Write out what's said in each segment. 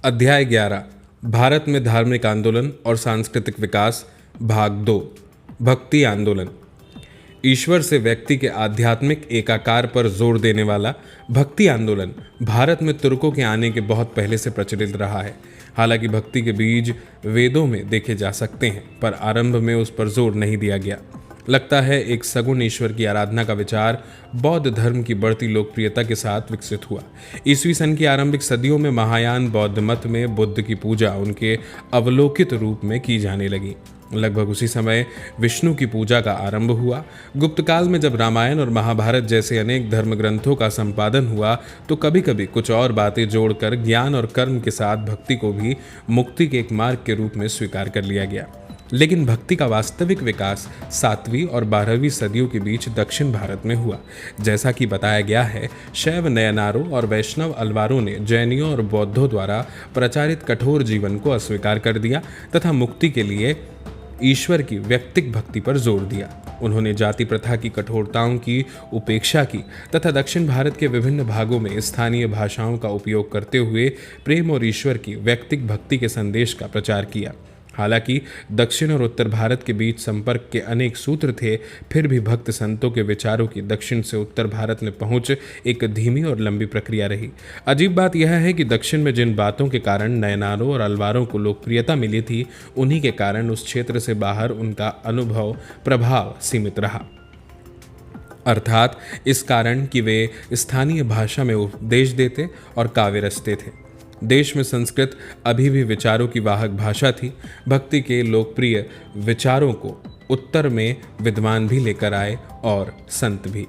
अध्याय 11 भारत में धार्मिक आंदोलन और सांस्कृतिक विकास भाग 2 भक्ति आंदोलन। ईश्वर से व्यक्ति के आध्यात्मिक एकाकार पर जोर देने वाला भक्ति आंदोलन भारत में तुर्कों के आने के बहुत पहले से प्रचलित रहा है। हालांकि भक्ति के बीज वेदों में देखे जा सकते हैं, पर आरंभ में उस पर जोर नहीं दिया गया। लगता है एक सगुण ईश्वर की आराधना का विचार बौद्ध धर्म की बढ़ती लोकप्रियता के साथ विकसित हुआ। ईस्वी सन की आरंभिक सदियों में महायान बौद्ध मत में बुद्ध की पूजा उनके अवलोकित रूप में की जाने लगी। लगभग उसी समय विष्णु की पूजा का आरंभ हुआ। गुप्त काल में जब रामायण और महाभारत जैसे अनेक धर्म ग्रंथों का संपादन हुआ तो कभी कभी कुछ और बातें जोड़कर ज्ञान और कर्म के साथ भक्ति को भी मुक्ति के एक मार्ग के रूप में स्वीकार कर लिया गया। लेकिन भक्ति का वास्तविक विकास 7वीं और 12वीं सदियों के बीच दक्षिण भारत में हुआ। जैसा कि बताया गया है, शैव नयनारों और वैष्णव अलवारों ने जैनियों और बौद्धों द्वारा प्रचारित कठोर जीवन को अस्वीकार कर दिया तथा मुक्ति के लिए ईश्वर की व्यक्तिक भक्ति पर जोर दिया। उन्होंने जाति प्रथा की कठोरताओं की उपेक्षा की तथा दक्षिण भारत के विभिन्न भागों में स्थानीय भाषाओं का उपयोग करते हुए प्रेम और ईश्वर की व्यक्तिक भक्ति के संदेश का प्रचार किया। हालांकि दक्षिण और उत्तर भारत के बीच संपर्क के अनेक सूत्र थे, फिर भी भक्त संतों के विचारों की दक्षिण से उत्तर भारत में पहुंच एक धीमी और लंबी प्रक्रिया रही। अजीब बात यह है कि दक्षिण में जिन बातों के कारण नयनारों और अलवारों को लोकप्रियता मिली थी, उन्हीं के कारण उस क्षेत्र से बाहर उनका अनुभव प्रभाव सीमित रहा। अर्थात इस कारण कि वे स्थानीय भाषा में उपदेश देते और काव्य रचते थे। देश में संस्कृत अभी भी विचारों की वाहक भाषा थी। भक्ति के लोकप्रिय विचारों को उत्तर में विद्वान भी लेकर आए और संत भी।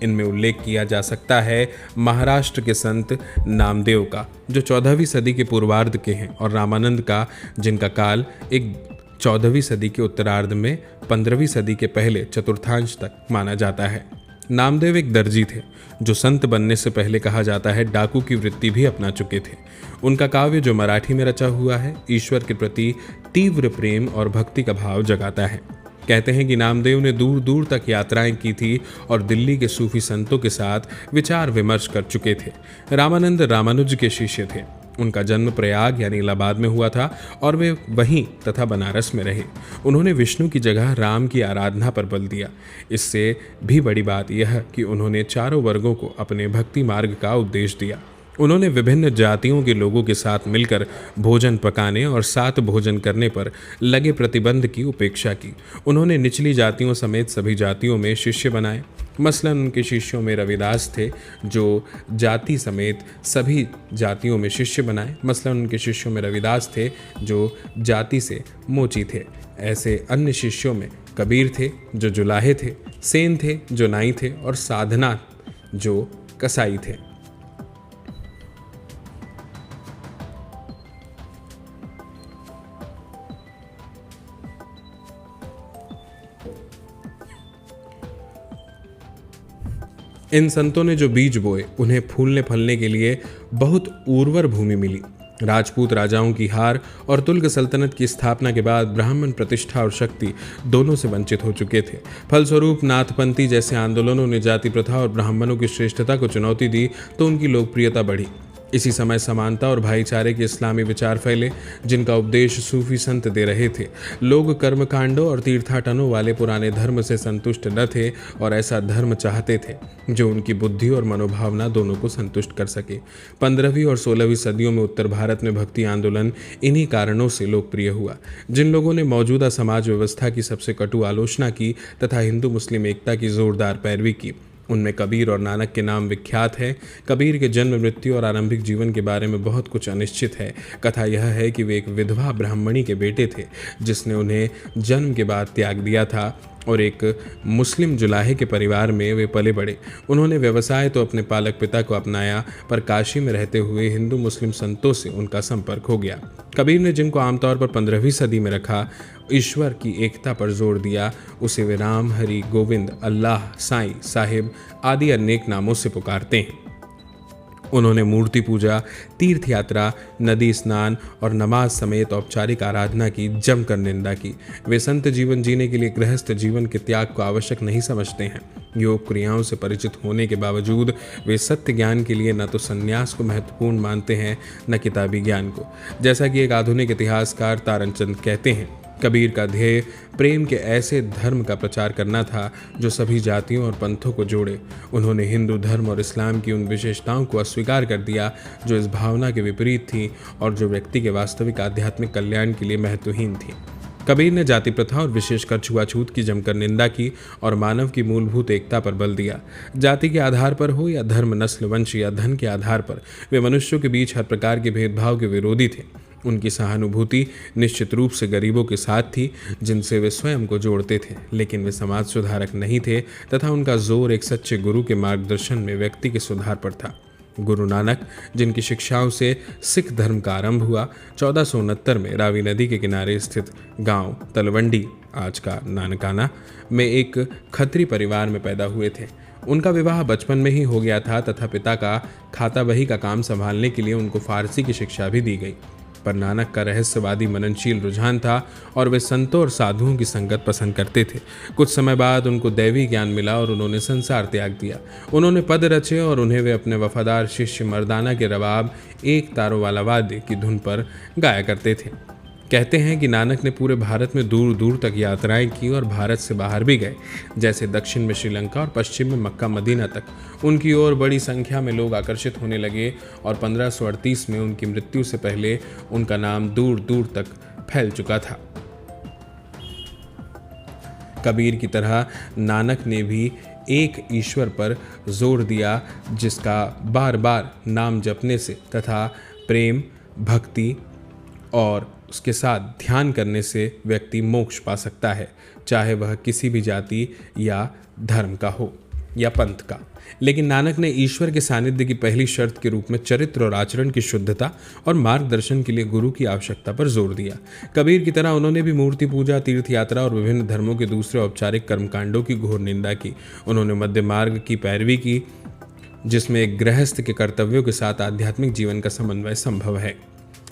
इनमें उल्लेख किया जा सकता है महाराष्ट्र के संत नामदेव का, जो 14वीं सदी के पूर्वार्ध के हैं, और रामानंद का, जिनका काल एक 14वीं सदी के उत्तरार्ध में 15वीं सदी के पहले चतुर्थांश तक माना जाता है। नामदेव एक दर्जी थे, जो संत बनने से पहले कहा जाता है डाकू की वृत्ति भी अपना चुके थे। उनका काव्य, जो मराठी में रचा हुआ है, ईश्वर के प्रति तीव्र प्रेम और भक्ति का भाव जगाता है। कहते हैं कि नामदेव ने दूर दूर तक यात्राएं की थी और दिल्ली के सूफी संतों के साथ विचार विमर्श कर चुके थे। रामानंद रामानुज के शिष्य थे। उनका जन्म प्रयाग यानी इलाहाबाद में हुआ था और वे वहीं तथा बनारस में रहे। उन्होंने विष्णु की जगह राम की आराधना पर बल दिया। इससे भी बड़ी बात यह कि उन्होंने चारों वर्गों को अपने भक्ति मार्ग का उपदेश दिया। उन्होंने विभिन्न जातियों के लोगों के साथ मिलकर भोजन पकाने और साथ भोजन करने पर लगे प्रतिबंध की उपेक्षा की। उन्होंने निचली जातियों समेत सभी जातियों में शिष्य बनाए। मसलन उनके शिष्यों में रविदास थे, जो जाति समेत सभी जातियों में शिष्य बनाए। मसलन उनके शिष्यों में रविदास थे, जो जाति से मोची थे। ऐसे अन्य शिष्यों में कबीर थे, जो जुलाहे थे, सेन थे, जो नाई थे, और साधना, जो कसाई थे। इन संतों ने जो बीज बोए, उन्हें फूलने फलने के लिए बहुत उर्वर भूमि मिली। राजपूत राजाओं की हार और तुर्क सल्तनत की स्थापना के बाद ब्राह्मण प्रतिष्ठा और शक्ति दोनों से वंचित हो चुके थे। फलस्वरूप नाथपंथी जैसे आंदोलनों ने जाति प्रथा और ब्राह्मणों की श्रेष्ठता को चुनौती दी तो उनकी लोकप्रियता बढ़ी। इसी समय समानता और भाईचारे के इस्लामी विचार फैले, जिनका उपदेश सूफी संत दे रहे थे। लोग कर्मकांडों और तीर्थाटनों वाले पुराने धर्म से संतुष्ट न थे और ऐसा धर्म चाहते थे जो उनकी बुद्धि और मनोभावना दोनों को संतुष्ट कर सके। 15वीं और 16वीं सदियों में उत्तर भारत में भक्ति आंदोलन इन्हीं कारणों से लोकप्रिय हुआ। जिन लोगों ने मौजूदा समाज व्यवस्था की सबसे कटु आलोचना की तथा हिंदू मुस्लिम एकता की जोरदार पैरवी की, उनमें कबीर और नानक के नाम विख्यात हैं। कबीर के जन्म, मृत्यु और आरंभिक जीवन के बारे में बहुत कुछ अनिश्चित है। कथा यह है कि वे एक विधवा ब्राह्मणी के बेटे थे, जिसने उन्हें जन्म के बाद त्याग दिया था, और एक मुस्लिम जुलाहे के परिवार में वे पले बढ़े। उन्होंने व्यवसाय तो अपने पालक पिता को अपनाया, पर काशी में रहते हुए हिंदू मुस्लिम संतों से उनका संपर्क हो गया। कबीर ने जिनको आमतौर पर 15वीं सदी में रखा, ईश्वर की एकता पर जोर दिया, उसे वे राम, हरि, गोविंद, अल्लाह, साईं, साहिब आदि अनेक नामों से पुकारते हैं। उन्होंने मूर्ति पूजा, तीर्थ यात्रा, नदी स्नान और नमाज समेत औपचारिक आराधना की जमकर निंदा की। वे संत जीवन जीने के लिए गृहस्थ जीवन के त्याग को आवश्यक नहीं समझते हैं। योग क्रियाओं से परिचित होने के बावजूद वे सत्य ज्ञान के लिए न तो संन्यास को महत्वपूर्ण मानते हैं, न किताबी ज्ञान को। जैसा कि एक आधुनिक इतिहासकार तारनचंद कहते हैं, कबीर का ध्येय प्रेम के ऐसे धर्म का प्रचार करना था जो सभी जातियों और पंथों को जोड़े। उन्होंने हिंदू धर्म और इस्लाम की उन विशेषताओं को अस्वीकार कर दिया जो इस भावना के विपरीत थी और जो व्यक्ति के वास्तविक आध्यात्मिक कल्याण के लिए महत्वहीन थी। कबीर ने जाति प्रथा और विशेषकर छुआछूत की जमकर निंदा की और मानव की मूलभूत एकता पर बल दिया। जाति के आधार पर हो या धर्म, नस्ल, वंश या धन के आधार पर, वे मनुष्यों के बीच हर प्रकार के भेदभाव के विरोधी थे। उनकी सहानुभूति निश्चित रूप से गरीबों के साथ थी, जिनसे वे स्वयं को जोड़ते थे, लेकिन वे समाज सुधारक नहीं थे तथा उनका जोर एक सच्चे गुरु के मार्गदर्शन में व्यक्ति के सुधार पर था। गुरु नानक, जिनकी शिक्षाओं से सिख धर्म का आरंभ हुआ, 1469 में रावी नदी के किनारे स्थित गांव तलवंडी, आज का नानकाना, में एक खत्री परिवार में पैदा हुए थे। उनका विवाह बचपन में ही हो गया था तथा पिता का खाता बही का काम संभालने के लिए उनको फारसी की शिक्षा भी दी गई। पर नानक का रहस्यवादी मननशील रुझान था और वे संतों और साधुओं की संगत पसंद करते थे। कुछ समय बाद उनको दैवी ज्ञान मिला और उन्होंने संसार त्याग दिया। उन्होंने पद रचे और उन्हें वे अपने वफादार शिष्य मर्दाना के रबाब, एक तारों वाला वाद्य की धुन पर गाया करते थे। कहते हैं कि नानक ने पूरे भारत में दूर दूर तक यात्राएं की और भारत से बाहर भी गए, जैसे दक्षिण में श्रीलंका और पश्चिम में मक्का मदीना तक। उनकी ओर बड़ी संख्या में लोग आकर्षित होने लगे और 1538 में उनकी मृत्यु से पहले उनका नाम दूर दूर तक फैल चुका था। कबीर की तरह नानक ने भी एक ईश्वर पर जोर दिया जिसका बार बार नाम जपने से तथा प्रेम, भक्ति और उसके साथ ध्यान करने से व्यक्ति मोक्ष पा सकता है, चाहे वह किसी भी जाति या धर्म का हो या पंथ का। लेकिन नानक ने ईश्वर के सानिध्य की पहली शर्त के रूप में चरित्र और आचरण की शुद्धता और मार्गदर्शन के लिए गुरु की आवश्यकता पर जोर दिया। कबीर की तरह उन्होंने भी मूर्ति पूजा, तीर्थ यात्रा और विभिन्न धर्मों के दूसरे औपचारिक कर्मकांडों की घोर निंदा की। उन्होंने मध्य मार्ग की पैरवी की, जिसमें एक गृहस्थ के कर्तव्यों के साथ आध्यात्मिक जीवन का समन्वय संभव है।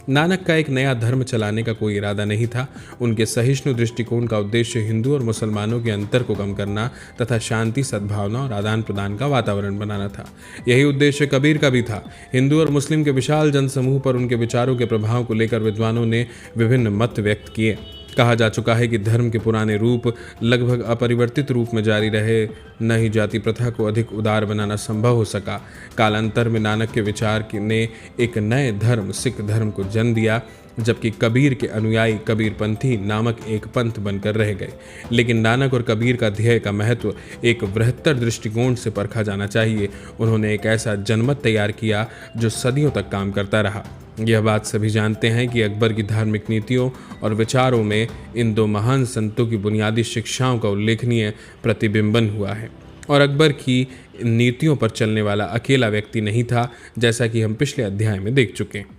नानक का एक नया धर्म चलाने का कोई इरादा नहीं था। उनके सहिष्णु दृष्टिकोण का उद्देश्य हिंदू और मुसलमानों के अंतर को कम करना तथा शांति, सद्भावना और आदान प्रदान का वातावरण बनाना था। यही उद्देश्य कबीर का भी था। हिंदू और मुस्लिम के विशाल जनसमूह पर उनके विचारों के प्रभाव को लेकर विद्वानों ने विभिन्न मत व्यक्त किए। कहा जा चुका है कि धर्म के पुराने रूप लगभग अपरिवर्तित रूप में जारी रहे, न ही जाति प्रथा को अधिक उदार बनाना संभव हो सका। कालांतर में नानक के विचार ने एक नए धर्म, सिख धर्म को जन्म दिया, जबकि कबीर के अनुयायी कबीरपंथी नामक एक पंथ बनकर रह गए। लेकिन नानक और कबीर का ध्येय का महत्व एक बृहत्तर दृष्टिकोण से परखा जाना चाहिए। उन्होंने एक ऐसा जनमत तैयार किया जो सदियों तक काम करता रहा। यह बात सभी जानते हैं कि अकबर की धार्मिक नीतियों और विचारों में इन दो महान संतों की बुनियादी शिक्षाओं का उल्लेखनीय प्रतिबिंबन हुआ है, और अकबर की इन नीतियों पर चलने वाला अकेला व्यक्ति नहीं था, जैसा कि हम पिछले अध्याय में देख चुके हैं।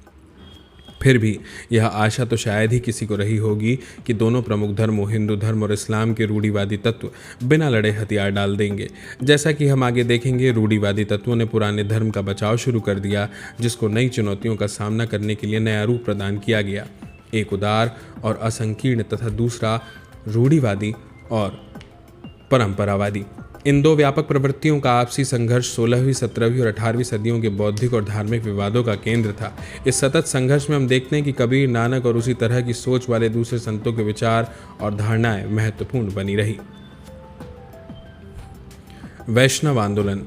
फिर भी यह आशा तो शायद ही किसी को रही होगी कि दोनों प्रमुख धर्मों, हिंदू धर्म और इस्लाम के रूढ़िवादी तत्व बिना लड़े हथियार डाल देंगे। जैसा कि हम आगे देखेंगे, रूढ़िवादी तत्वों ने पुराने धर्म का बचाव शुरू कर दिया, जिसको नई चुनौतियों का सामना करने के लिए नया रूप प्रदान किया गया। एक उदार और असंकीर्ण तथा दूसरा रूढ़िवादी और परंपरावादी। इन दो व्यापक प्रवृत्तियों का आपसी संघर्ष 16वीं, 17वीं और 18वीं सदियों के बौद्धिक और धार्मिक विवादों का केंद्र था। इस सतत संघर्ष में हम देखते हैं कि कबीर, नानक और उसी तरह की सोच वाले दूसरे संतों के विचार और धारणाएं महत्वपूर्ण बनी रही। वैष्णव आंदोलन।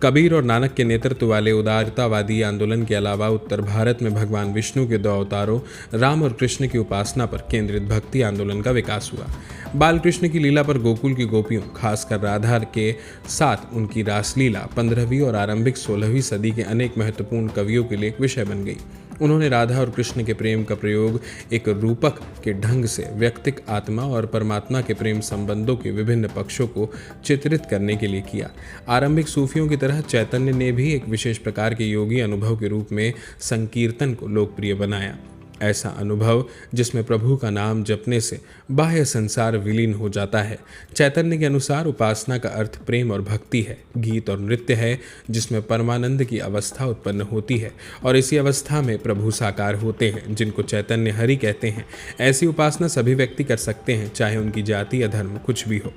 कबीर और नानक के नेतृत्व वाले उदारतावादी आंदोलन के अलावा उत्तर भारत में भगवान विष्णु के दो अवतारों राम और कृष्ण की उपासना पर केंद्रित भक्ति आंदोलन का विकास हुआ। बाल कृष्ण की लीला पर गोकुल की गोपियों, खासकर राधा के साथ उनकी रासलीला 15वीं और आरंभिक 16वीं सदी के अनेक महत्वपूर्ण कवियों के लिए एक विषय बन गई। उन्होंने राधा और कृष्ण के प्रेम का प्रयोग एक रूपक के ढंग से व्यक्तिक आत्मा और परमात्मा के प्रेम संबंधों के विभिन्न पक्षों को चित्रित करने के लिए किया। आरंभिक सूफियों की तरह चैतन्य ने भी एक विशेष प्रकार के योगी अनुभव के रूप में संकीर्तन को लोकप्रिय बनाया। ऐसा अनुभव जिसमें प्रभु का नाम जपने से बाह्य संसार विलीन हो जाता है। चैतन्य के अनुसार उपासना का अर्थ प्रेम और भक्ति है, गीत और नृत्य है जिसमें परमानंद की अवस्था उत्पन्न होती है और इसी अवस्था में प्रभु साकार होते हैं जिनको चैतन्य हरि कहते हैं। ऐसी उपासना सभी व्यक्ति कर सकते हैं, चाहे उनकी जाति या धर्म कुछ भी हो।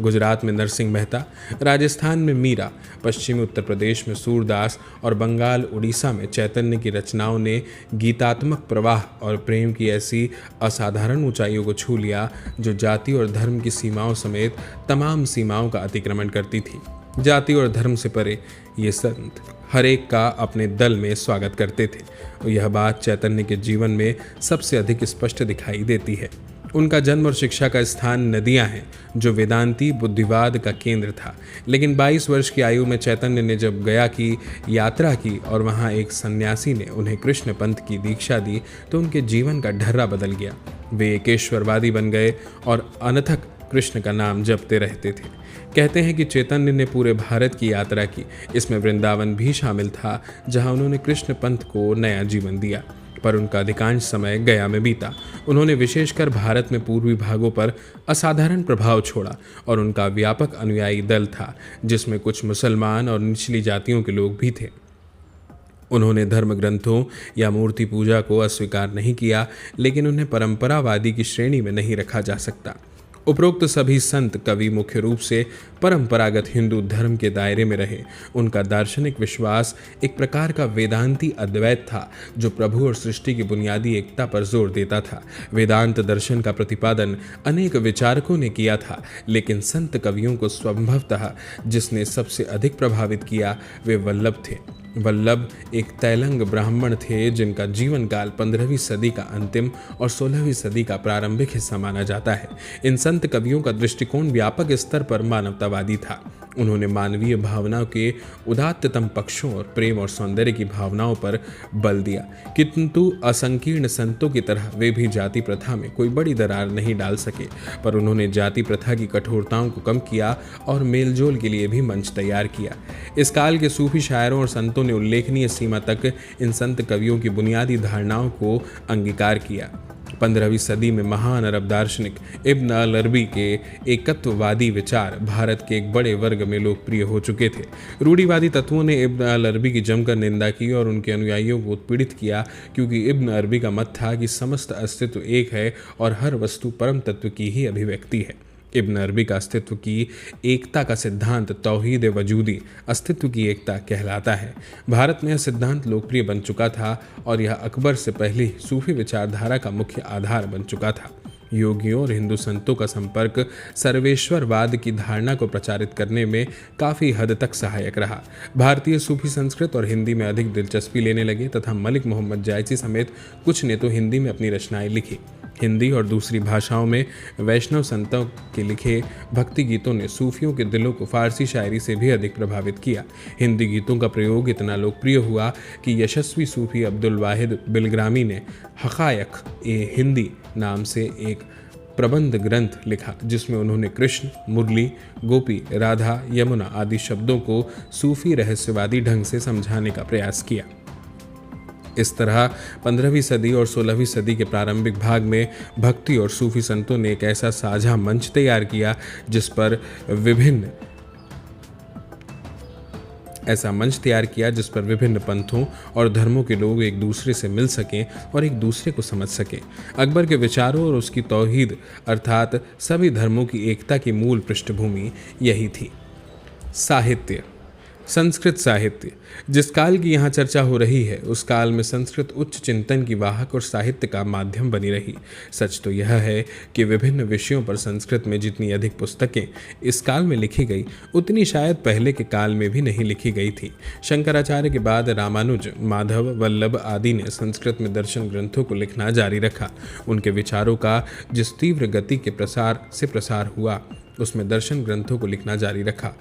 गुजरात में नरसिंह मेहता, राजस्थान में मीरा, पश्चिमी उत्तर प्रदेश में सूरदास और बंगाल उड़ीसा में चैतन्य की रचनाओं ने गीतात्मक प्रवाह और प्रेम की ऐसी असाधारण ऊंचाइयों को छू लिया जो जाति और धर्म की सीमाओं समेत तमाम सीमाओं का अतिक्रमण करती थी। जाति और धर्म से परे ये संत हर एक का अपने दल में स्वागत करते थे और यह बात चैतन्य के जीवन में सबसे अधिक स्पष्ट दिखाई देती है। उनका जन्म और शिक्षा का स्थान नदियां हैं जो वेदांती बुद्धिवाद का केंद्र था, लेकिन 22 वर्ष की आयु में चैतन्य ने जब गया की यात्रा की और वहां एक सन्यासी ने उन्हें कृष्ण पंथ की दीक्षा दी तो उनके जीवन का ढर्रा बदल गया। वे एकेश्वरवादी बन गए और अनथक कृष्ण का नाम जपते रहते थे। कहते हैं कि चैतन्य ने पूरे भारत की यात्रा की, इसमें वृंदावन भी शामिल था जहां उन्होंने कृष्ण पंथ को नया जीवन दिया, पर उनका अधिकांश समय गया में बीता। उन्होंने विशेषकर भारत में पूर्वी भागों पर असाधारण प्रभाव छोड़ा और उनका व्यापक अनुयायी दल था जिसमें कुछ मुसलमान और निचली जातियों के लोग भी थे। उन्होंने धर्म ग्रंथों या मूर्ति पूजा को अस्वीकार नहीं किया, लेकिन उन्हें परंपरावादी की श्रेणी में नहीं रखा जा सकता। उपरोक्त सभी संत कवि मुख्य रूप से परंपरागत हिंदू धर्म के दायरे में रहे। उनका दार्शनिक विश्वास एक प्रकार का वेदांती अद्वैत था जो प्रभु और सृष्टि की बुनियादी एकता पर जोर देता था। वेदांत दर्शन का प्रतिपादन अनेक विचारकों ने किया था, लेकिन संत कवियों को संभवतः जिसने सबसे अधिक प्रभावित किया वे वल्लभ थे। वल्लभ एक तैलंग ब्राह्मण थे जिनका जीवन काल 15वीं सदी का अंतिम और 16वीं सदी का प्रारंभिक हिस्सा माना जाता है। इन संत कवियों का दृष्टिकोण व्यापक स्तर पर मानवतावादी था। उन्होंने मानवीय भावनाओं के उदात्ततम पक्षों और प्रेम और सौंदर्य की भावनाओं पर बल दिया, किंतु असंकीर्ण संतों की तरह वे भी जाति प्रथा में कोई बड़ी दरार नहीं डाल सके। पर उन्होंने जाति प्रथा की कठोरताओं को कम किया और मेलजोल के लिए भी मंच तैयार किया। इस काल के सूफी शायरों और संतों ने उल्लेखनीय सीमा तक इन संत कवियों की बुनियादी धारणाओं को अंगीकार किया। 15वीं सदी में महान अरब दार्शनिक इब्न अल अरबी के एकत्ववादी विचार भारत के एक बड़े वर्ग में लोकप्रिय हो चुके थे। रूढ़िवादी तत्वों ने इब्न अल अरबी की जमकर निंदा की और उनके अनुयायियों को उत्पीड़ित किया, क्योंकि इब्न अरबी का मत था कि समस्त अस्तित्व एक है और हर वस्तु परम तत्व की ही अभिव्यक्ति है। इब्न अरबी का अस्तित्व की एकता का सिद्धांत तौहीद वजूदी, अस्तित्व की एकता कहलाता है। भारत में यह सिद्धांत लोकप्रिय बन चुका था और यह अकबर से पहले सूफी विचारधारा का मुख्य आधार बन चुका था। योगियों और हिंदू संतों का संपर्क सर्वेश्वरवाद की धारणा को प्रचारित करने में काफ़ी हद तक सहायक रहा। भारतीय सूफी संस्कृत और हिंदी में अधिक दिलचस्पी लेने लगे तथा मलिक मोहम्मद जायसी समेत कुछ ने तो हिंदी में अपनी रचनाएं लिखी। हिंदी और दूसरी भाषाओं में वैष्णव संतों के लिखे भक्ति गीतों ने सूफियों के दिलों को फारसी शायरी से भी अधिक प्रभावित किया। हिंदी गीतों का प्रयोग इतना लोकप्रिय हुआ कि यशस्वी सूफी अब्दुल वाहिद बिलग्रामी ने हकायक ए हिंदी नाम से एक प्रबंध ग्रंथ लिखा, जिसमें उन्होंने कृष्ण, मुरली, गोपी, राधा, यमुना आदि शब्दों को सूफी रहस्यवादी ढंग से समझाने का प्रयास किया। इस तरह 15वीं सदी और 16वीं सदी के प्रारंभिक भाग में भक्ति और सूफी संतों ने एक ऐसा साझा मंच तैयार किया जिस पर विभिन्न पंथों और धर्मों के लोग एक दूसरे से मिल सकें और एक दूसरे को समझ सकें। अकबर के विचारों और उसकी तौहीद अर्थात सभी धर्मों की एकता की मूल पृष्ठभूमि यही थी। साहित्य, संस्कृत साहित्य। जिस काल की यहाँ चर्चा हो रही है उस काल में संस्कृत उच्च चिंतन की वाहक और साहित्य का माध्यम बनी रही। सच तो यह है कि विभिन्न विषयों पर संस्कृत में जितनी अधिक पुस्तकें इस काल में लिखी गई उतनी शायद पहले के काल में भी नहीं लिखी गई थी। शंकराचार्य के बाद रामानुज, माधव, वल्लभ आदि ने संस्कृत में दर्शन ग्रंथों को लिखना जारी रखा। उनके विचारों का जिस तीव्र गति के प्रसार हुआ उसमें दर्शन ग्रंथों को लिखना जारी रखा।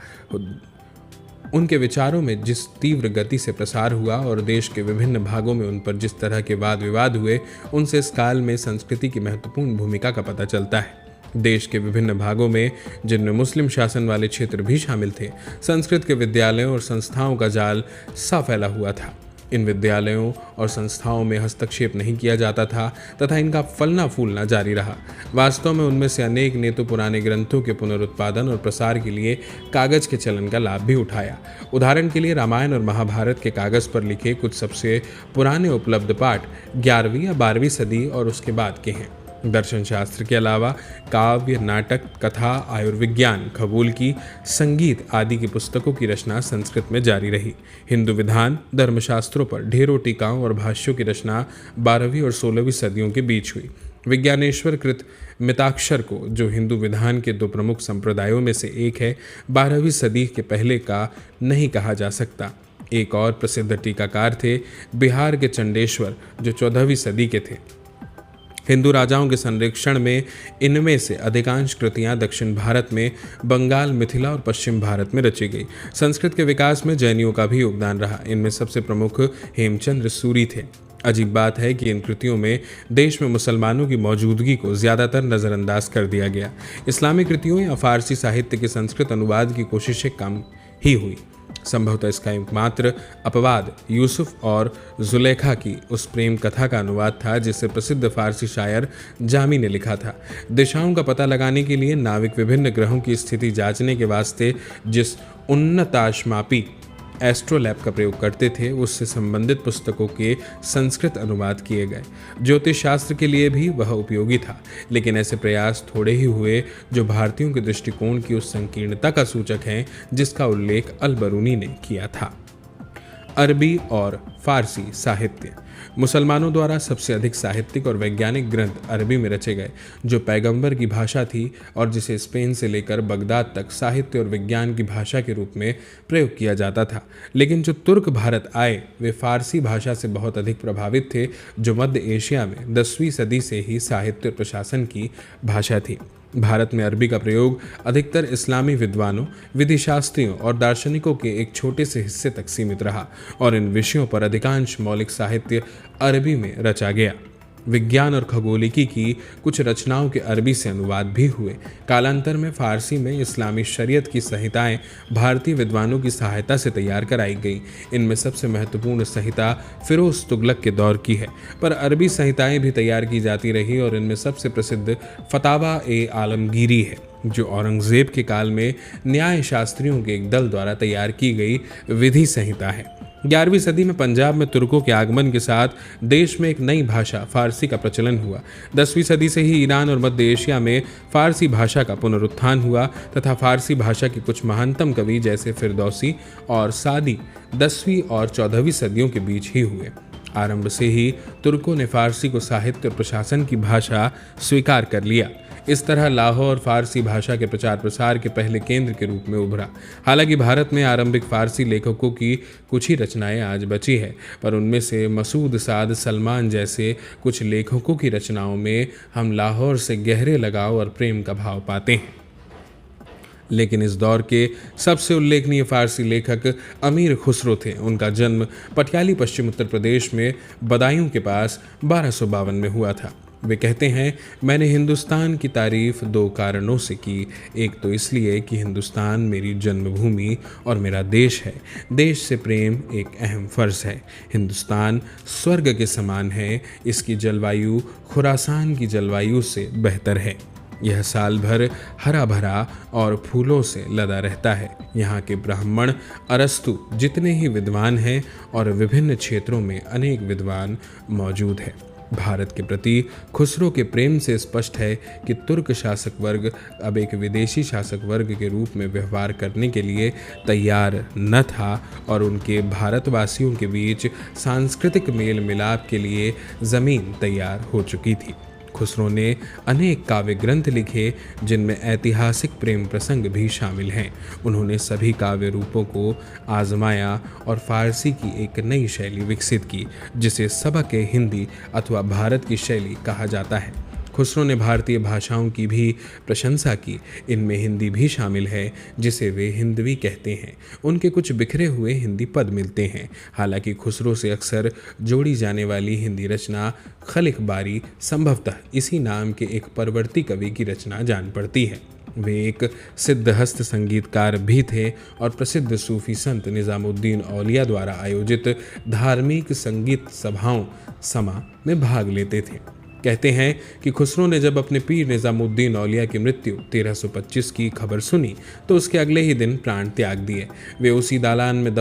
उनके विचारों में जिस तीव्र गति से प्रसार हुआ और देश के विभिन्न भागों में उन पर जिस तरह के वाद विवाद हुए, उनसे इस काल में संस्कृति की महत्वपूर्ण भूमिका का पता चलता है। देश के विभिन्न भागों में, जिनमें मुस्लिम शासन वाले क्षेत्र भी शामिल थे, संस्कृत के विद्यालयों और संस्थाओं का जाल सा फैला हुआ था। इन विद्यालयों और संस्थाओं में हस्तक्षेप नहीं किया जाता था तथा इनका फलना फूलना जारी रहा। वास्तव में उनमें से अनेक ने तो पुराने ग्रंथों के पुनरुत्पादन और प्रसार के लिए कागज के चलन का लाभ भी उठाया। उदाहरण के लिए रामायण और महाभारत के कागज पर लिखे कुछ सबसे पुराने उपलब्ध पाठ 11वीं या 12वीं सदी और उसके बाद के हैं। दर्शन शास्त्र के अलावा काव्य, नाटक, कथा, आयुर्विज्ञान, खगोल की, संगीत आदि की पुस्तकों की रचना संस्कृत में जारी रही। हिंदू विधान, धर्मशास्त्रों पर ढेरों टीकाओं और भाष्यों की रचना 12वीं और 16वीं सदियों के बीच हुई। विज्ञानेश्वर कृत मिताक्षर को, जो हिंदू विधान के दो प्रमुख संप्रदायों में से एक है, 12वीं सदी के पहले का नहीं कहा जा सकता। एक और प्रसिद्ध टीकाकार थे बिहार के चंडेश्वर, जो 14वीं सदी के थे। हिंदू राजाओं के संरक्षण में इनमें से अधिकांश कृतियां दक्षिण भारत में, बंगाल, मिथिला और पश्चिम भारत में रची गई। संस्कृत के विकास में जैनियों का भी योगदान रहा। इनमें सबसे प्रमुख हेमचंद्र सूरी थे। अजीब बात है कि इन कृतियों में देश में मुसलमानों की मौजूदगी को ज़्यादातर नज़रअंदाज कर दिया गया। इस्लामी कृतियों या फारसी साहित्य के संस्कृत अनुवाद की कोशिशें कम ही हुई। संभवतः इसका एकमात्र अपवाद यूसुफ और जुलेखा की उस प्रेम कथा का अनुवाद था जिसे प्रसिद्ध फारसी शायर जामी ने लिखा था। दिशाओं का पता लगाने के लिए नाविक विभिन्न ग्रहों की स्थिति जांचने के वास्ते जिस उन्नताशमापी एस्ट्रोलैब का प्रयोग करते थे, उससे संबंधित पुस्तकों के संस्कृत अनुवाद किए गए। ज्योतिष शास्त्र के लिए भी वह उपयोगी था, लेकिन ऐसे प्रयास थोड़े ही हुए जो भारतीयों के दृष्टिकोण की उस संकीर्णता का सूचक हैं जिसका उल्लेख अल बरूनी ने किया था। अरबी और फारसी साहित्य। मुसलमानों द्वारा सबसे अधिक साहित्यिक और वैज्ञानिक ग्रंथ अरबी में रचे गए, जो पैगंबर की भाषा थी और जिसे स्पेन से लेकर बगदाद तक साहित्य और विज्ञान की भाषा के रूप में प्रयोग किया जाता था। लेकिन जो तुर्क भारत आए वे फारसी भाषा से बहुत अधिक प्रभावित थे, जो मध्य एशिया में 10वीं सदी से ही साहित्य और प्रशासन की भाषा थी। भारत में अरबी का प्रयोग अधिकतर इस्लामी विद्वानों, विधिशास्त्रियों और दार्शनिकों के एक छोटे से हिस्से तक सीमित रहा और इन विषयों पर अधिकांश मौलिक साहित्य अरबी में रचा गया। विज्ञान और खगोलिकी की कुछ रचनाओं के अरबी से अनुवाद भी हुए। कालांतर में फारसी में इस्लामी शरीयत की संहिताएं भारतीय विद्वानों की सहायता से तैयार कराई गई। इनमें सबसे महत्वपूर्ण संहिता फिरोज तुगलक के दौर की है, पर अरबी संहिताएं भी तैयार की जाती रही और इनमें सबसे प्रसिद्ध फतावा ए आलमगीरी है, जो औरंगजेब के काल में न्याय शास्त्रियों के एक दल द्वारा तैयार की गई विधि संहिता है। 11वीं सदी में पंजाब में तुर्कों के आगमन के साथ देश में एक नई भाषा फारसी का प्रचलन हुआ। 10वीं सदी से ही ईरान और मध्य एशिया में फारसी भाषा का पुनरुत्थान हुआ तथा फारसी भाषा के कुछ महानतम कवि जैसे फिरदौसी और सादी 10वीं और 14वीं सदियों के बीच ही हुए। आरंभ से ही तुर्कों ने फारसी को साहित्य और प्रशासन की भाषा स्वीकार कर लिया। इस तरह लाहौर फारसी भाषा के प्रचार प्रसार के पहले केंद्र के रूप में उभरा। हालांकि भारत में आरंभिक फारसी लेखकों की कुछ ही रचनाएं आज बची है, पर उनमें से मसूद साद सलमान जैसे कुछ लेखकों की रचनाओं में हम लाहौर से गहरे लगाव और प्रेम का भाव पाते हैं। लेकिन इस दौर के सबसे उल्लेखनीय फारसी लेखक अमीर खुसरो थे। उनका जन्म पटियाली पश्चिम उत्तर प्रदेश में बदायूं के पास 1252 में हुआ था। वे कहते हैं, मैंने हिंदुस्तान की तारीफ 2 कारणों से की। एक तो इसलिए कि हिंदुस्तान मेरी जन्मभूमि और मेरा देश है। देश से प्रेम एक अहम फ़र्ज है। हिंदुस्तान स्वर्ग के समान है। इसकी जलवायु खुरासान की जलवायु से बेहतर है। यह साल भर हरा भरा और फूलों से लदा रहता है। यहाँ के ब्राह्मण अरस्तु जितने ही विद्वान हैं और विभिन्न क्षेत्रों में अनेक विद्वान मौजूद हैं। भारत के प्रति खुसरो के प्रेम से स्पष्ट है कि तुर्क शासक वर्ग अब एक विदेशी शासक वर्ग के रूप में व्यवहार करने के लिए तैयार न था और उनके भारतवासियों के बीच सांस्कृतिक मेल मिलाप के लिए ज़मीन तैयार हो चुकी थी। खुसरो ने अनेक काव्य ग्रंथ लिखे जिनमें ऐतिहासिक प्रेम प्रसंग भी शामिल हैं। उन्होंने सभी काव्य रूपों को आजमाया और फारसी की एक नई शैली विकसित की जिसे सबक हिंदी अथवा भारत की शैली कहा जाता है। खुसरो ने भारतीय भाषाओं की भी प्रशंसा की। इनमें हिंदी भी शामिल है जिसे वे हिंदवी कहते हैं। उनके कुछ बिखरे हुए हिंदी पद मिलते हैं। हालांकि खुसरो से अक्सर जोड़ी जाने वाली हिंदी रचना खलिक बारी संभवतः इसी नाम के एक परवर्ती कवि की रचना जान पड़ती है। वे एक सिद्धहस्त संगीतकार भी थे और प्रसिद्ध सूफी संत निज़ामुद्दीन औलिया द्वारा आयोजित धार्मिक संगीत सभाओं समा में भाग लेते थे। कहते हैं कि खुसरो ने जब अपने पीर निज़ामुद्दीन औलिया की मृत्यु 1325 की खबर सुनी तो उसके अगले ही दिन प्राण त्याग दिए। वे उसी दालान में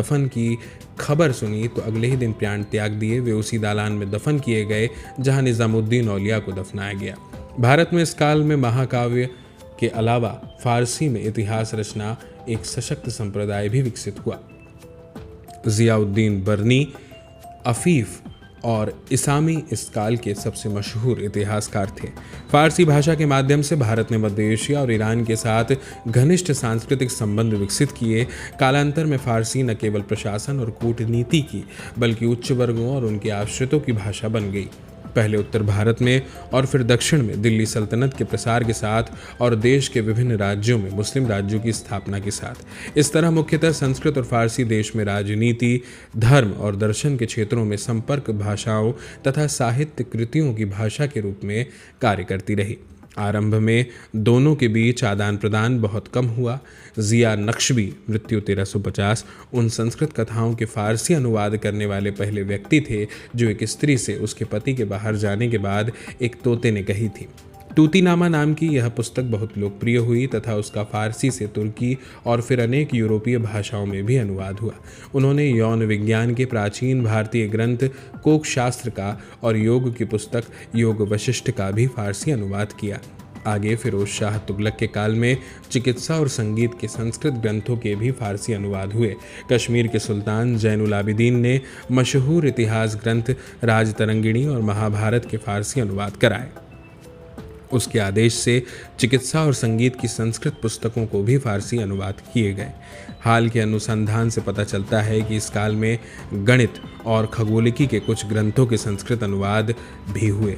दफन किए गए जहां निज़ामुद्दीन औलिया को दफनाया गया। भारत में इस काल में महाकाव्य के अलावा फारसी में इतिहास रचना एक सशक्त संप्रदाय भी विकसित हुआ। जियाउद्दीन बरनी, अफीफ और इसामी इस काल के सबसे मशहूर इतिहासकार थे। फारसी भाषा के माध्यम से भारत ने मध्य एशिया और ईरान के साथ घनिष्ठ सांस्कृतिक संबंध विकसित किए। कालांतर में फारसी न केवल प्रशासन और कूटनीति की बल्कि उच्च वर्गों और उनके आश्रितों की भाषा बन गई। पहले उत्तर भारत में और फिर दक्षिण में दिल्ली सल्तनत के प्रसार के साथ और देश के विभिन्न राज्यों में मुस्लिम राज्यों की स्थापना के साथ इस तरह मुख्यतः संस्कृत और फारसी देश में राजनीति, धर्म और दर्शन के क्षेत्रों में संपर्क भाषाओं तथा साहित्य कृतियों की भाषा के रूप में कार्य करती रही। आरंभ में दोनों के बीच आदान प्रदान बहुत कम हुआ। जिया नक्शबी मृत्यु 1350 उन संस्कृत कथाओं के फारसी अनुवाद करने वाले पहले व्यक्ति थे जो एक स्त्री से उसके पति के बाहर जाने के बाद एक तोते ने कही थी। तूतीनामा नाम की यह पुस्तक बहुत लोकप्रिय हुई तथा उसका फारसी से तुर्की और फिर अनेक यूरोपीय भाषाओं में भी अनुवाद हुआ। उन्होंने यौन विज्ञान के प्राचीन भारतीय ग्रंथ कोक शास्त्र का और योग की पुस्तक योग वशिष्ठ का भी फारसी अनुवाद किया। आगे फिरोज शाह तुगलक के काल में चिकित्सा और संगीत के संस्कृत ग्रंथों के भी फारसी अनुवाद हुए। कश्मीर के सुल्तान जैनुल आबिदीन ने मशहूर इतिहास ग्रंथ राजतरंगिणी और महाभारत के फारसी अनुवाद कराए। उसके आदेश से चिकित्सा और संगीत की संस्कृत पुस्तकों को भी फारसी अनुवाद किए गए। हाल के अनुसंधान से पता चलता है कि इस काल में गणित और खगोलिकी के कुछ ग्रंथों के संस्कृत अनुवाद भी हुए।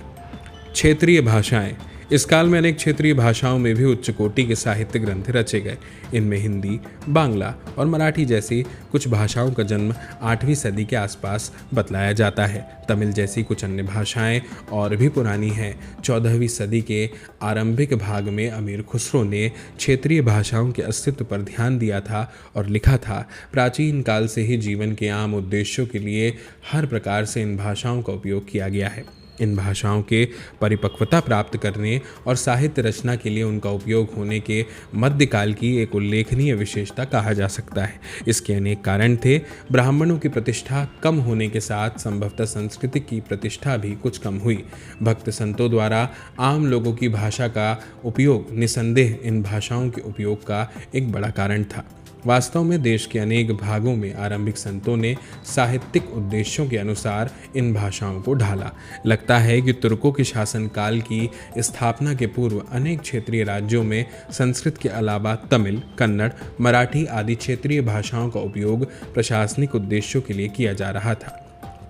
क्षेत्रीय भाषाएं। इस काल में अनेक क्षेत्रीय भाषाओं में भी उच्च कोटि के साहित्य ग्रंथ रचे गए। इनमें हिंदी, बांग्ला और मराठी जैसी कुछ भाषाओं का जन्म 8वीं सदी के आसपास बतलाया जाता है। तमिल जैसी कुछ अन्य भाषाएं और भी पुरानी हैं। 14वीं सदी के आरंभिक भाग में अमीर खुसरो ने क्षेत्रीय भाषाओं के अस्तित्व पर ध्यान दिया था और लिखा था, प्राचीन काल से ही जीवन के आम उद्देश्यों के लिए हर प्रकार से इन भाषाओं का उपयोग किया गया है। इन भाषाओं के परिपक्वता प्राप्त करने और साहित्य रचना के लिए उनका उपयोग होने के मध्यकाल की एक उल्लेखनीय विशेषता कहा जा सकता है। इसके अनेक कारण थे। ब्राह्मणों की प्रतिष्ठा कम होने के साथ संभवतः संस्कृति की प्रतिष्ठा भी कुछ कम हुई। भक्त संतों द्वारा आम लोगों की भाषा का उपयोग निसंदेह इन भाषाओं के उपयोग का एक बड़ा कारण था। वास्तव में देश के अनेक भागों में आरंभिक संतों ने साहित्यिक उद्देश्यों के अनुसार इन भाषाओं को ढाला। लगता है कि तुर्कों के शासनकाल की स्थापना के पूर्व अनेक क्षेत्रीय राज्यों में संस्कृत के अलावा तमिल, कन्नड़, मराठी आदि क्षेत्रीय भाषाओं का उपयोग प्रशासनिक उद्देश्यों के लिए किया जा रहा था।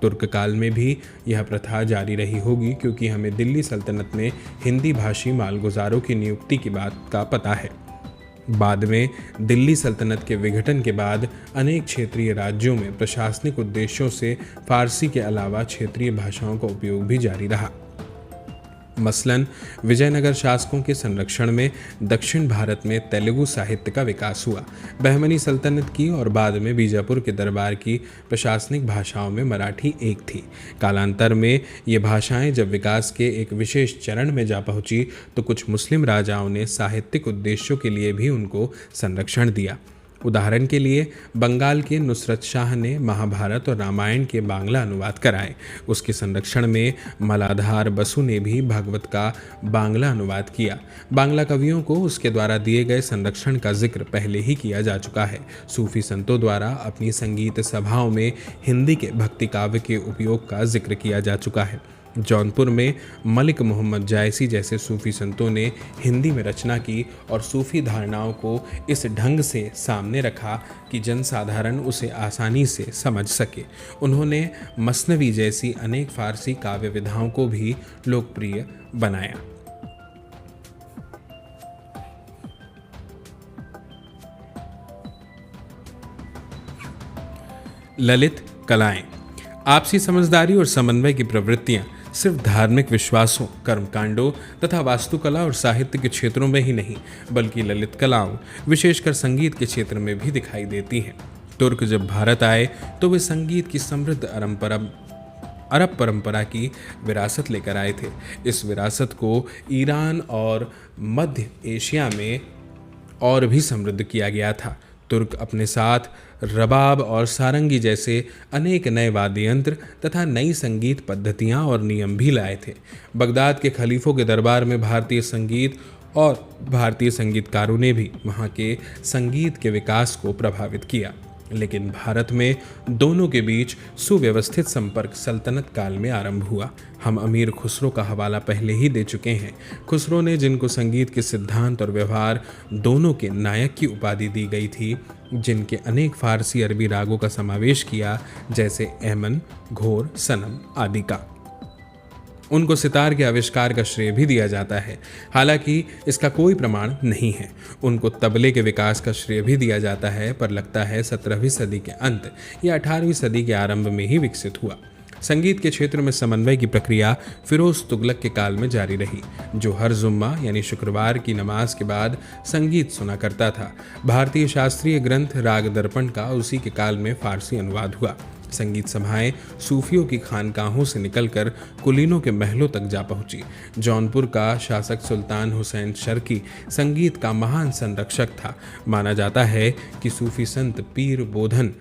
तुर्क काल में भी यह प्रथा जारी रही होगी, क्योंकि हमें दिल्ली सल्तनत में हिंदी भाषी मालगुजारों की नियुक्ति की बात का पता है। बाद में दिल्ली सल्तनत के विघटन के बाद अनेक क्षेत्रीय राज्यों में प्रशासनिक उद्देश्यों से फारसी के अलावा क्षेत्रीय भाषाओं का उपयोग भी जारी रहा। मसलन विजयनगर शासकों के संरक्षण में दक्षिण भारत में तेलुगु साहित्य का विकास हुआ। बहमनी सल्तनत की और बाद में बीजापुर के दरबार की प्रशासनिक भाषाओं में मराठी एक थी। कालांतर में ये भाषाएं जब विकास के एक विशेष चरण में जा पहुंची तो कुछ मुस्लिम राजाओं ने साहित्यिक उद्देश्यों के लिए भी उनको संरक्षण दिया। उदाहरण के लिए बंगाल के नुसरत शाह ने महाभारत और रामायण के बांग्ला अनुवाद कराए। उसके संरक्षण में मलाधार बसु ने भी भागवत का बांग्ला अनुवाद किया। बांग्ला कवियों को उसके द्वारा दिए गए संरक्षण का जिक्र पहले ही किया जा चुका है। सूफी संतों द्वारा अपनी संगीत सभाओं में हिंदी के भक्ति काव्य के उपयोग का जिक्र किया जा चुका है। जौनपुर में मलिक मोहम्मद जायसी जैसे सूफी संतों ने हिंदी में रचना की और सूफी धारणाओं को इस ढंग से सामने रखा कि जनसाधारण उसे आसानी से समझ सके। उन्होंने मसनवी जैसी अनेक फारसी काव्य विधाओं को भी लोकप्रिय बनाया। ललित कलाएं। आपसी समझदारी और समन्वय की प्रवृत्तियां सिर्फ धार्मिक विश्वासों, कर्मकांडों तथा वास्तुकला और साहित्य के क्षेत्रों में ही नहीं, बल्कि ललित कलाओं, विशेषकर संगीत के क्षेत्र में भी दिखाई देती हैं। तुर्क जब भारत आए तो वे संगीत की समृद्ध अरब परंपरा की विरासत लेकर आए थे। इस विरासत को ईरान और मध्य एशिया में और भी समृद्ध किया गया था। तुर्क अपने साथ रबाब और सारंगी जैसे अनेक नए वाद्य यंत्र तथा नई संगीत पद्धतियां और नियम भी लाए थे। बगदाद के खलीफों के दरबार में भारतीय संगीत और भारतीय संगीतकारों ने भी वहां के संगीत के विकास को प्रभावित किया। लेकिन भारत में दोनों के बीच सुव्यवस्थित संपर्क सल्तनत काल में आरंभ हुआ। हम अमीर खुसरो का हवाला पहले ही दे चुके हैं। खुसरो ने, जिनको संगीत के सिद्धांत और व्यवहार दोनों के नायक की उपाधि दी गई थी, जिनके अनेक फारसी अरबी रागों का समावेश किया, जैसे एमन, घोर, सनम आदि का। उनको सितार के आविष्कार का श्रेय भी दिया जाता है, हालांकि इसका कोई प्रमाण नहीं है। उनको तबले के विकास का श्रेय भी दिया जाता है, पर लगता है 17वीं सदी के अंत या 18वीं सदी के आरंभ में ही विकसित हुआ। संगीत के क्षेत्र में समन्वय की प्रक्रिया फिरोज तुगलक के काल में जारी रही, जो हर जुम्मा यानी शुक्रवार की नमाज के बाद संगीत सुना करता था। भारतीय शास्त्रीय ग्रंथ राग दर्पण का उसी के काल में फारसी अनुवाद हुआ। संगीत सभाएं सूफियों की खानकाहों से निकलकर कुलीनों के महलों तक जा पहुंची। जौनपुर का शासक सुल्तान हुसैन शर्की संगीत का महान संरक्षक था। माना जाता है कि सूफी संत पीर बोधन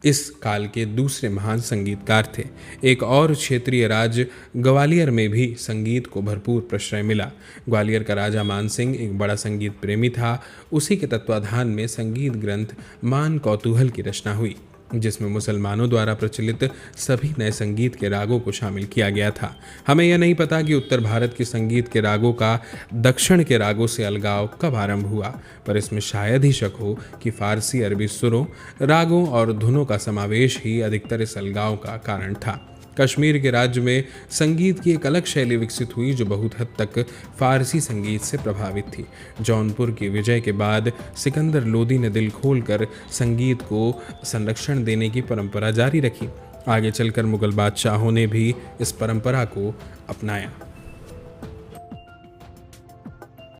इस काल के दूसरे महान संगीतकार थे। एक और क्षेत्रीय राज्य ग्वालियर में भी संगीत को भरपूर प्रश्रय मिला। ग्वालियर का राजा मान सिंह एक बड़ा संगीत प्रेमी था। उसी के तत्वाधान में संगीत ग्रंथ मान कौतूहल की रचना हुई, जिसमें मुसलमानों द्वारा प्रचलित सभी नए संगीत के रागों को शामिल किया गया था। हमें यह नहीं पता कि उत्तर भारत के संगीत के रागों का दक्षिण के रागों से अलगाव कब आरंभ हुआ, पर इसमें शायद ही शक हो कि फारसी अरबी सुरों, रागों और धुनों का समावेश ही अधिकतर इस अलगाव का कारण था। कश्मीर के राज्य में संगीत की एक अलग शैली विकसित हुई, जो बहुत हद तक फारसी संगीत से प्रभावित थी। जौनपुर की विजय के बाद सिकंदर लोदी ने दिल खोलकर संगीत को संरक्षण देने की परंपरा जारी रखी। आगे चलकर मुगल बादशाहों ने भी इस परंपरा को अपनाया।